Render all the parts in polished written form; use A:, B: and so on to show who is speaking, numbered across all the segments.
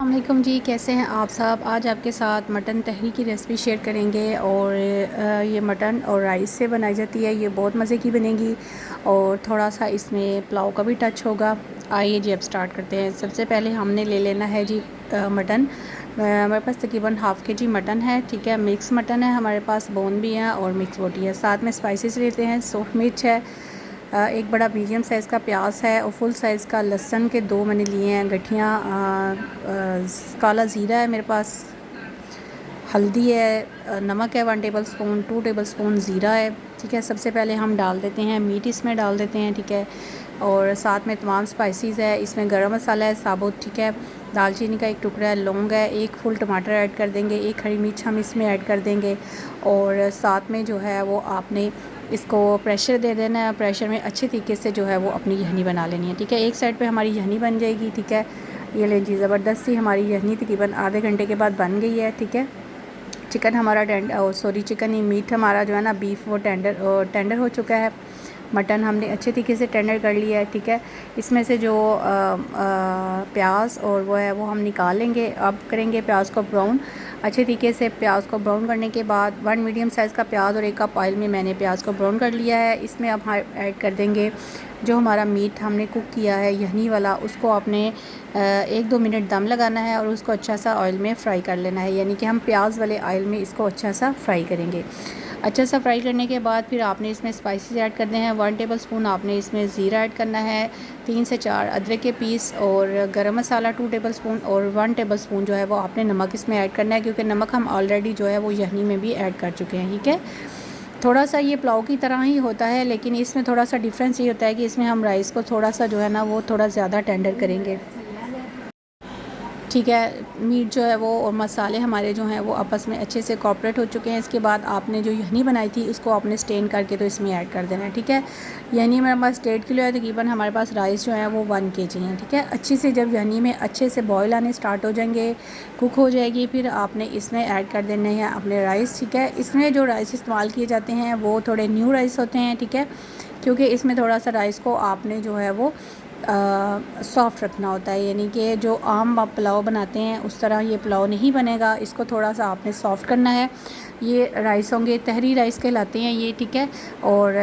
A: अस्सलामुअलैकुम जी, कैसे हैं आप सब। आज आपके साथ मटन तहरी की रेसिपी शेयर करेंगे और ये मटन और राइस से बनाई जाती है। ये बहुत मज़े की बनेगी और थोड़ा सा इसमें पुलाव का भी टच होगा। आइए जी अब स्टार्ट करते हैं। सबसे पहले हमने ले लेना है जी मटन। हमारे पास तकरीबन हाफ़ के जी मटन है, ठीक है। मिक्स मटन है हमारे पास, बोन भी है और मिक्स बोटी है। साथ में स्पाइसेस लेते हैं, सूख मिर्च है, एक बड़ा मीडियम साइज़ का प्याज है और फुल साइज़ का लहसुन के 2 मैंने लिए हैं गठियाँ। काला ज़ीरा है मेरे पास, हल्दी है, नमक है 1 टेबल स्पून, 2 टेबल स्पून ज़ीरा है, ठीक है। सबसे पहले हम डाल देते हैं मीट, इसमें डाल देते हैं, ठीक है। और साथ में तमाम स्पाइसेस है, इसमें गरम मसाला है साबुत, ठीक है। दालचीनी का एक टुकड़ा है, लौंग है, एक फुल टमाटर ऐड कर देंगे, एक हरी मिर्च हम इसमें ऐड कर देंगे। और साथ में जो है वो आपने इसको प्रेशर दे देना है। प्रेशर में अच्छे तरीके से जो है वो अपनी यखनी बना लेनी है, ठीक है। एक साइड पे हमारी यखनी बन जाएगी, ठीक है। ये लें जी, ज़बरदस्त सी हमारी यखनी तकरीबन आधे घंटे के बाद बन गई है, ठीक है। चिकन हमारा चिकन ही मीट हमारा जो है ना बीफ वो टेंडर हो चुका है। मटन हमने अच्छे तरीके से टेंडर कर लिया है, ठीक है। इसमें से जो प्याज और वो है वो हम निकाल लेंगे। अब करेंगे प्याज को ब्राउन अच्छे तरीके से। प्याज को ब्राउन करने के बाद 1 मीडियम साइज़ का प्याज और 1 कप ऑयल में मैंने प्याज को ब्राउन कर लिया है। इसमें अब ऐड कर देंगे जो हमारा मीट हमने कुक किया है यखनी वाला, उसको आपने 1-2 मिनट दम लगाना है और उसको अच्छा सा ऑयल में फ्राई कर लेना है। यानी कि हम प्याज वाले ऑयल में इसको अच्छा सा फ्राई करेंगे। अच्छा सा फ्राई करने के बाद फिर आपने इसमें स्पाइसेस ऐड करने हैं। 1 टेबल स्पून आपने इसमें ज़ीरा ऐड करना है, 3 से 4 अदरक के पीस और गरम मसाला 2 टेबल स्पून और 1 टेबल स्पून जो है वो आपने नमक इसमें ऐड करना है, क्योंकि नमक हम ऑलरेडी जो है वो यखनी में भी ऐड कर चुके हैं, ठीक है। थोड़ा सा ये पुलाव की तरह ही होता है, लेकिन इसमें थोड़ा सा डिफरेंस ये होता है कि इसमें हम राइस को थोड़ा सा जो है ना वो थोड़ा ज़्यादा टेंडर करेंगे, ठीक है। मीट जो है वो और मसाले हमारे जो हैं वो आपस में अच्छे से कोऑपरेट हो चुके हैं। इसके बाद आपने जो यखनी बनाई थी उसको आपने स्टेन करके तो इसमें ऐड कर देना है, ठीक है। यखनी मेरे पास 1.5 किलो है तकरीबन। हमारे पास राइस जो है वो 1 kg हैं, ठीक है। अच्छी से जब यखनी में अच्छे से बॉयल आने स्टार्ट हो जाएंगे, कुक हो जाएगी, फिर आपने इसमें ऐड कर देने हैं अपने राइस, ठीक है। इसमें जो राइस इस्तेमाल किए जाते हैं वो थोड़े न्यू राइस होते हैं, ठीक है, क्योंकि इसमें थोड़ा सा राइस को आपने जो है वो सॉफ़्ट रखना होता है। यानी कि जो आम आप पुलाव बनाते हैं उस तरह ये पुलाव नहीं बनेगा, इसको थोड़ा सा आपने सॉफ़्ट करना है। ये राइस होंगे तहरी राइस कहलाते हैं ये, ठीक है। और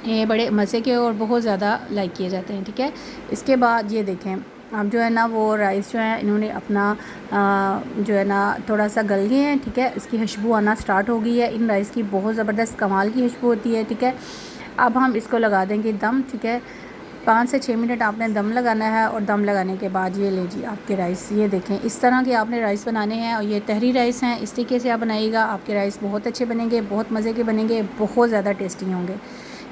A: ये बड़े मज़े के और बहुत ज़्यादा लाइक किए जाते हैं, ठीक है। इसके बाद ये देखें, अब जो है ना वो राइस जो है इन्होंने अपना जो है ना थोड़ा सा गल गए हैं, ठीक है। इसकी खुशबू आना स्टार्ट हो गई है। इन राइस की बहुत ज़बरदस्त कमाल की खुशबू होती है, ठीक है। अब हम इसको लगा देंगे दम, ठीक है। 5 से 6 मिनट आपने दम लगाना है और दम लगाने के बाद ये लीजिए आपके राइस। ये देखें इस तरह के आपने राइस बनाने हैं और ये तहरी राइस हैं। इस तरीके से आप बनाइएगा, आपके राइस बहुत अच्छे बनेंगे, बहुत मज़े के बनेंगे, बहुत ज़्यादा टेस्टी होंगे,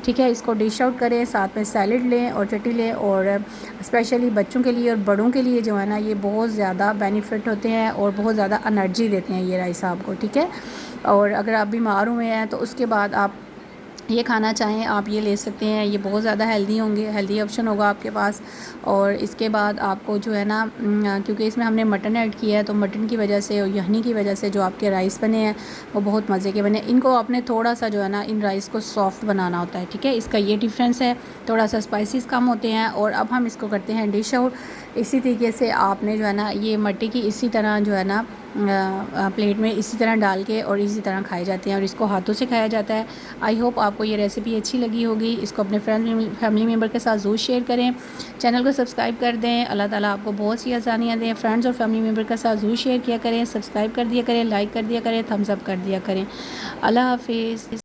A: ठीक है। इसको डिश आउट करें, साथ में सैलड लें और चटनी लें। और स्पेशली बच्चों के लिए और बड़ों के लिए जो है ना ये बहुत ज़्यादा बेनिफिट होते हैं और बहुत ज़्यादा एनर्जी देते हैं ये राइस आपको, ठीक है। और अगर आप बीमार हुए हैं तो उसके बाद आप ये खाना चाहें आप ये ले सकते हैं। ये बहुत ज़्यादा हेल्दी होंगे, हेल्दी ऑप्शन होगा आपके पास। और इसके बाद आपको जो है ना क्योंकि इसमें हमने मटन ऐड किया है तो मटन की वजह से और यखनी की वजह से जो आपके राइस बने हैं वो बहुत मज़े के बने। इनको आपने थोड़ा सा जो है ना इन राइस को सॉफ़्ट बनाना होता है, ठीक है। इसका ये डिफरेंस है, थोड़ा सा स्पाइसेस कम होते हैं। और अब हम इसको करते हैं डिश आउट। इसी तरीके से आपने जो है ना ये मट्टी की इसी तरह जो है ना प्लेट में इसी तरह डाल के और इसी तरह खाए जाते हैं और इसको हाथों से खाया जाता है। आई होप आपको ये रेसिपी अच्छी लगी होगी। इसको अपने फैमिली मेम्बर के साथ ज़रूर शेयर करें, चैनल को सब्सक्राइब कर दें। अल्लाह ताला आपको बहुत सी आसानियाँ दें। फ्रेंड्स और फैमिली मेम्बर के साथ ज़रूर शेयर किया करें, सब्सक्राइब कर दिया करें, लाइक कर दिया करें, थम्स अप कर दिया करें। अल्लाह हाफिज़।